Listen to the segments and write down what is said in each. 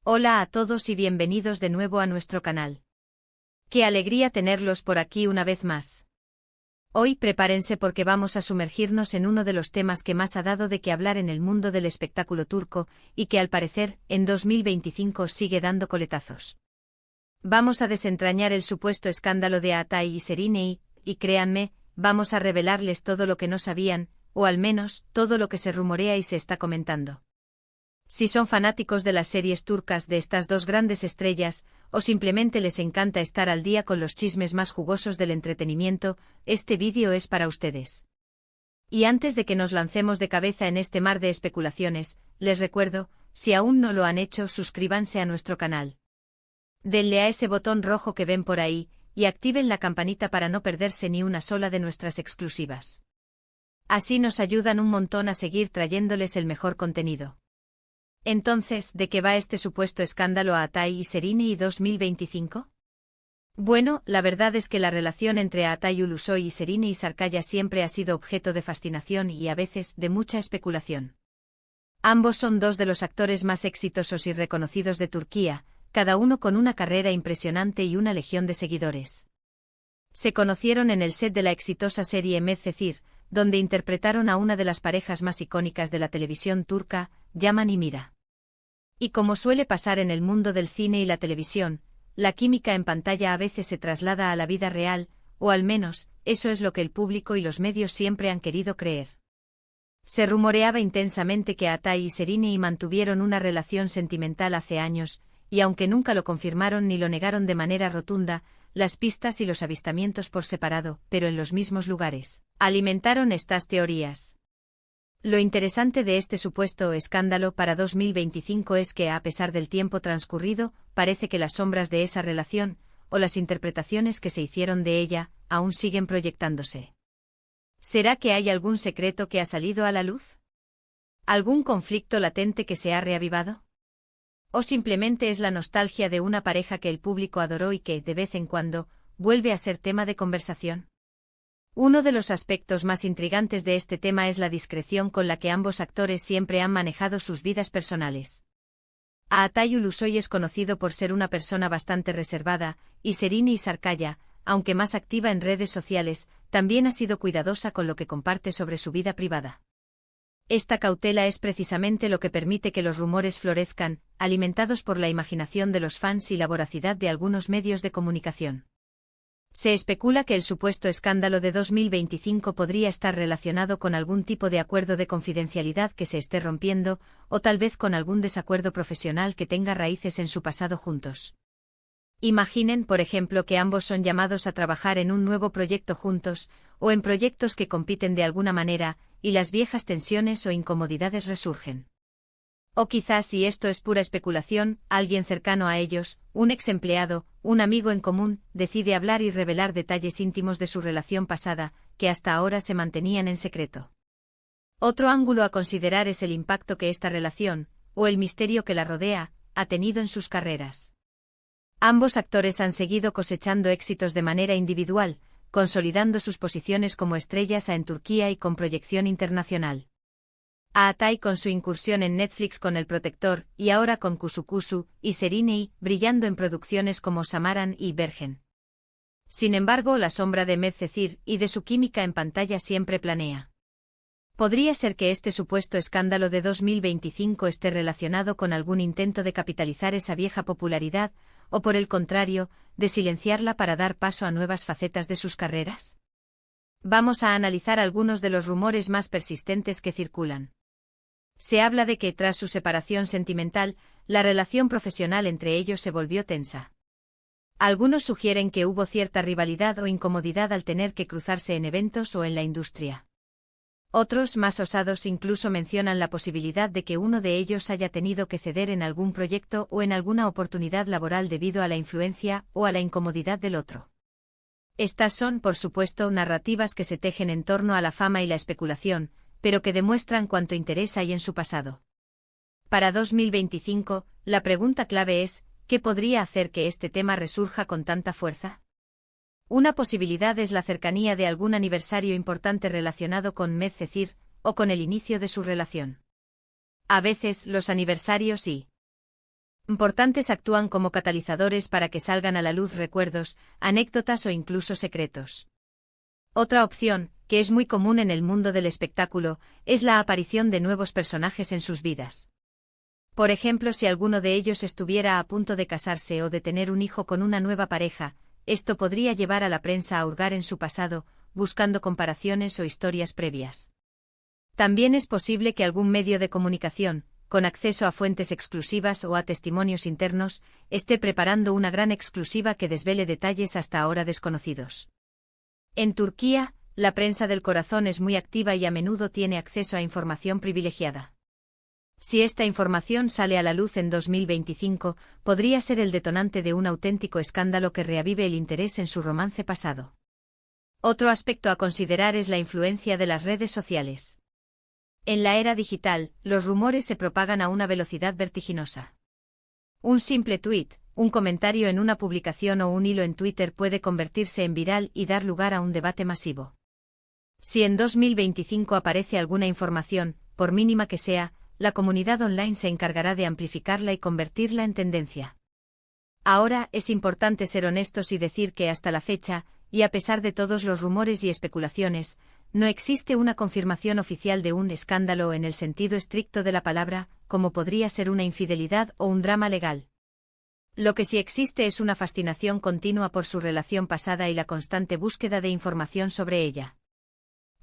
Hola a todos y bienvenidos de nuevo a nuestro canal. Qué alegría tenerlos por aquí una vez más. Hoy prepárense porque vamos a sumergirnos en uno de los temas que más ha dado de qué hablar en el mundo del espectáculo turco, y que al parecer, en 2025 sigue dando coletazos. Vamos a desentrañar el supuesto escándalo de Atay y Şeriney, y créanme, vamos a revelarles todo lo que no sabían, o al menos, todo lo que se rumorea y se está comentando. Si son fanáticos de las series turcas de estas dos grandes estrellas, o simplemente les encanta estar al día con los chismes más jugosos del entretenimiento, este vídeo es para ustedes. Y antes de que nos lancemos de cabeza en este mar de especulaciones, les recuerdo, si aún no lo han hecho, suscríbanse a nuestro canal. Denle a ese botón rojo que ven por ahí, y activen la campanita para no perderse ni una sola de nuestras exclusivas. Así nos ayudan un montón a seguir trayéndoles el mejor contenido. Entonces, ¿de qué va este supuesto escándalo Atay y Şeriney 2025? Bueno, la verdad es que la relación entre Atay Ulusoy y Şeriney Sarkaya siempre ha sido objeto de fascinación y a veces de mucha especulación. Ambos son dos de los actores más exitosos y reconocidos de Turquía, cada uno con una carrera impresionante y una legión de seguidores. Se conocieron en el set de la exitosa serie Medcezir, donde interpretaron a una de las parejas más icónicas de la televisión turca, Yaman y Mira. Y como suele pasar en el mundo del cine y la televisión, la química en pantalla a veces se traslada a la vida real, o al menos, eso es lo que el público y los medios siempre han querido creer. Se rumoreaba intensamente que Atay y Şeriney mantuvieron una relación sentimental hace años, y aunque nunca lo confirmaron ni lo negaron de manera rotunda, las pistas y los avistamientos por separado, pero en los mismos lugares, alimentaron estas teorías. Lo interesante de este supuesto escándalo para 2025 es que, a pesar del tiempo transcurrido, parece que las sombras de esa relación, o las interpretaciones que se hicieron de ella, aún siguen proyectándose. ¿Será que hay algún secreto que ha salido a la luz? ¿Algún conflicto latente que se ha reavivado? ¿O simplemente es la nostalgia de una pareja que el público adoró y que, de vez en cuando, vuelve a ser tema de conversación? Uno de los aspectos más intrigantes de este tema es la discreción con la que ambos actores siempre han manejado sus vidas personales. Atay Ulusoy es conocido por ser una persona bastante reservada, y Şeriney Sarkaya, aunque más activa en redes sociales, también ha sido cuidadosa con lo que comparte sobre su vida privada. Esta cautela es precisamente lo que permite que los rumores florezcan, alimentados por la imaginación de los fans y la voracidad de algunos medios de comunicación. Se especula que el supuesto escándalo de 2025 podría estar relacionado con algún tipo de acuerdo de confidencialidad que se esté rompiendo, o tal vez con algún desacuerdo profesional que tenga raíces en su pasado juntos. Imaginen, por ejemplo, que ambos son llamados a trabajar en un nuevo proyecto juntos, o en proyectos que compiten de alguna manera, y las viejas tensiones o incomodidades resurgen. O quizás, si esto es pura especulación, alguien cercano a ellos, un ex empleado, un amigo en común, decide hablar y revelar detalles íntimos de su relación pasada, que hasta ahora se mantenían en secreto. Otro ángulo a considerar es el impacto que esta relación, o el misterio que la rodea, ha tenido en sus carreras. Ambos actores han seguido cosechando éxitos de manera individual, consolidando sus posiciones como estrellas en Turquía y con proyección internacional. Atay con su incursión en Netflix con El Protector, y ahora con Kusu Kusu, y Şeriney, brillando en producciones como Samaran y Bergen. Sin embargo, la sombra de Medcezir y de su química en pantalla siempre planea. ¿Podría ser que este supuesto escándalo de 2025 esté relacionado con algún intento de capitalizar esa vieja popularidad, o por el contrario, de silenciarla para dar paso a nuevas facetas de sus carreras? Vamos a analizar algunos de los rumores más persistentes que circulan. Se habla de que, tras su separación sentimental, la relación profesional entre ellos se volvió tensa. Algunos sugieren que hubo cierta rivalidad o incomodidad al tener que cruzarse en eventos o en la industria. Otros, más osados, incluso mencionan la posibilidad de que uno de ellos haya tenido que ceder en algún proyecto o en alguna oportunidad laboral debido a la influencia o a la incomodidad del otro. Estas son, por supuesto, narrativas que se tejen en torno a la fama y la especulación, pero que demuestran cuánto interés hay en su pasado. Para 2025, la pregunta clave es, ¿qué podría hacer que este tema resurja con tanta fuerza? Una posibilidad es la cercanía de algún aniversario importante relacionado con Medcezir, o con el inicio de su relación. A veces, los aniversarios y Importantes actúan como catalizadores para que salgan a la luz recuerdos, anécdotas o incluso secretos. Otra opción, que es muy común en el mundo del espectáculo, es la aparición de nuevos personajes en sus vidas. Por ejemplo, si alguno de ellos estuviera a punto de casarse o de tener un hijo con una nueva pareja, esto podría llevar a la prensa a hurgar en su pasado, buscando comparaciones o historias previas. También es posible que algún medio de comunicación, con acceso a fuentes exclusivas o a testimonios internos, esté preparando una gran exclusiva que desvele detalles hasta ahora desconocidos. En Turquía, la prensa del corazón es muy activa y a menudo tiene acceso a información privilegiada. Si esta información sale a la luz en 2025, podría ser el detonante de un auténtico escándalo que reavive el interés en su romance pasado. Otro aspecto a considerar es la influencia de las redes sociales. En la era digital, los rumores se propagan a una velocidad vertiginosa. Un simple tuit, un comentario en una publicación o un hilo en Twitter puede convertirse en viral y dar lugar a un debate masivo. Si en 2025 aparece alguna información, por mínima que sea, la comunidad online se encargará de amplificarla y convertirla en tendencia. Ahora, es importante ser honestos y decir que hasta la fecha, y a pesar de todos los rumores y especulaciones, no existe una confirmación oficial de un escándalo en el sentido estricto de la palabra, como podría ser una infidelidad o un drama legal. Lo que sí existe es una fascinación continua por su relación pasada y la constante búsqueda de información sobre ella.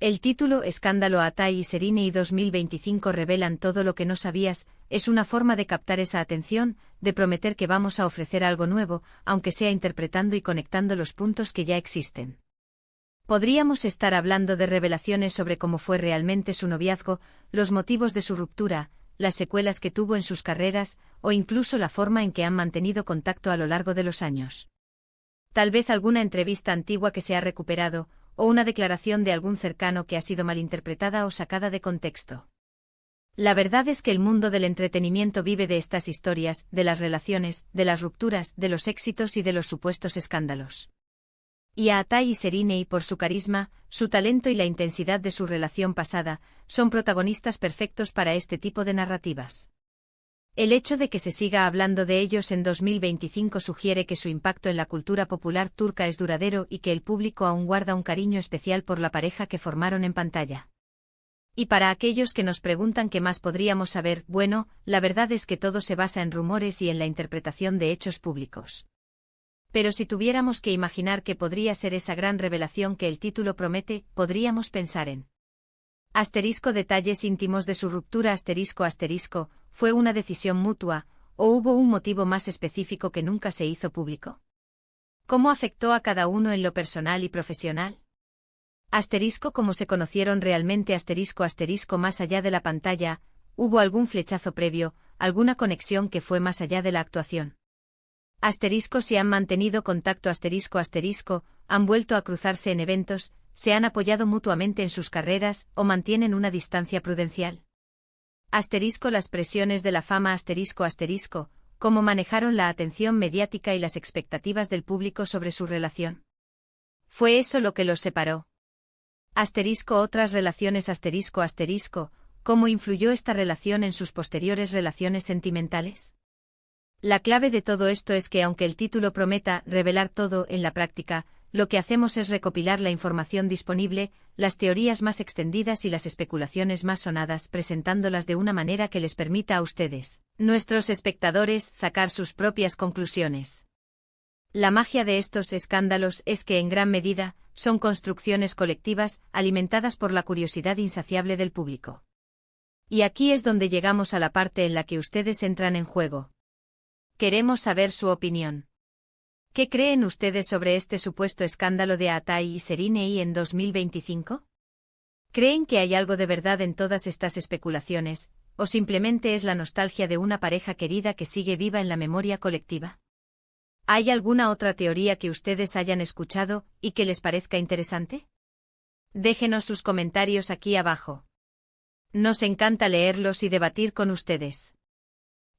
El título Escándalo Atay y Serenei 2025 revelan todo lo que no sabías, es una forma de captar esa atención, de prometer que vamos a ofrecer algo nuevo, aunque sea interpretando y conectando los puntos que ya existen. Podríamos estar hablando de revelaciones sobre cómo fue realmente su noviazgo, los motivos de su ruptura, las secuelas que tuvo en sus carreras, o incluso la forma en que han mantenido contacto a lo largo de los años. Tal vez alguna entrevista antigua que se ha recuperado, o una declaración de algún cercano que ha sido malinterpretada o sacada de contexto. La verdad es que el mundo del entretenimiento vive de estas historias, de las relaciones, de las rupturas, de los éxitos y de los supuestos escándalos. Y a Atay y Serenei, por su carisma, su talento y la intensidad de su relación pasada, son protagonistas perfectos para este tipo de narrativas. El hecho de que se siga hablando de ellos en 2025 sugiere que su impacto en la cultura popular turca es duradero y que el público aún guarda un cariño especial por la pareja que formaron en pantalla. Y para aquellos que nos preguntan qué más podríamos saber, bueno, la verdad es que todo se basa en rumores y en la interpretación de hechos públicos. Pero si tuviéramos que imaginar qué podría ser esa gran revelación que el título promete, podríamos pensar en detalles íntimos de su ruptura ¿fue una decisión mutua, o hubo un motivo más específico que nunca se hizo público? ¿Cómo afectó a cada uno en lo personal y profesional? ¿Cómo se conocieron realmente más allá de la pantalla? ¿Hubo algún flechazo previo, alguna conexión que fue más allá de la actuación? Si han mantenido contacto han vuelto a cruzarse en eventos, se han apoyado mutuamente en sus carreras o mantienen una distancia prudencial. Las presiones de la fama ¿cómo manejaron la atención mediática y las expectativas del público sobre su relación? ¿Fue eso lo que los separó? Otras relaciones ¿cómo influyó esta relación en sus posteriores relaciones sentimentales? La clave de todo esto es que aunque el título prometa revelar todo, en la práctica, lo que hacemos es recopilar la información disponible, las teorías más extendidas y las especulaciones más sonadas, presentándolas de una manera que les permita a ustedes, nuestros espectadores, sacar sus propias conclusiones. La magia de estos escándalos es que en gran medida, son construcciones colectivas, alimentadas por la curiosidad insaciable del público. Y aquí es donde llegamos a la parte en la que ustedes entran en juego. Queremos saber su opinión. ¿Qué creen ustedes sobre este supuesto escándalo de Atay y Serenei en 2025? ¿Creen que hay algo de verdad en todas estas especulaciones, o simplemente es la nostalgia de una pareja querida que sigue viva en la memoria colectiva? ¿Hay alguna otra teoría que ustedes hayan escuchado y que les parezca interesante? Déjenos sus comentarios aquí abajo. Nos encanta leerlos y debatir con ustedes.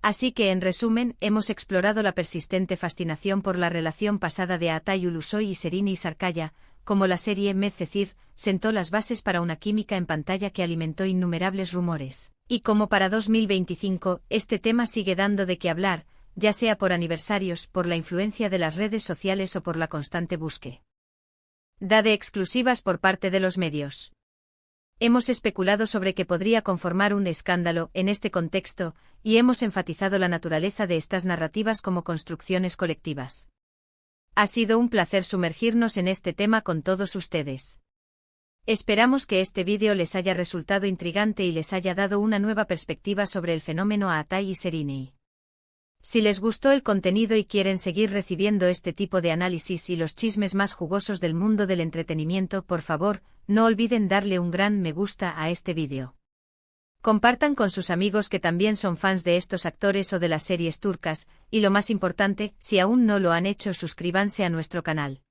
Así que en resumen, hemos explorado la persistente fascinación por la relación pasada de Atay Ulusoy y Serenei Sarkaya, como la serie Medcezir sentó las bases para una química en pantalla que alimentó innumerables rumores. Y como para 2025, este tema sigue dando de qué hablar, ya sea por aniversarios, por la influencia de las redes sociales o por la constante búsqueda de exclusivas por parte de los medios. Hemos especulado sobre qué podría conformar un escándalo en este contexto, y hemos enfatizado la naturaleza de estas narrativas como construcciones colectivas. Ha sido un placer sumergirnos en este tema con todos ustedes. Esperamos que este vídeo les haya resultado intrigante y les haya dado una nueva perspectiva sobre el fenómeno Atai y Serenei. Si les gustó el contenido y quieren seguir recibiendo este tipo de análisis y los chismes más jugosos del mundo del entretenimiento, por favor, no olviden darle un gran me gusta a este vídeo. Compartan con sus amigos que también son fans de estos actores o de las series turcas, y lo más importante, si aún no lo han hecho, suscríbanse a nuestro canal.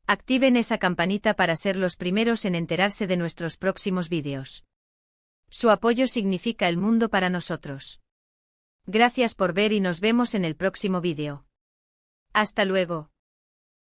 Activen esa campanita para ser los primeros en enterarse de nuestros próximos vídeos. Su apoyo significa el mundo para nosotros. Gracias por ver y nos vemos en el próximo vídeo. Hasta luego.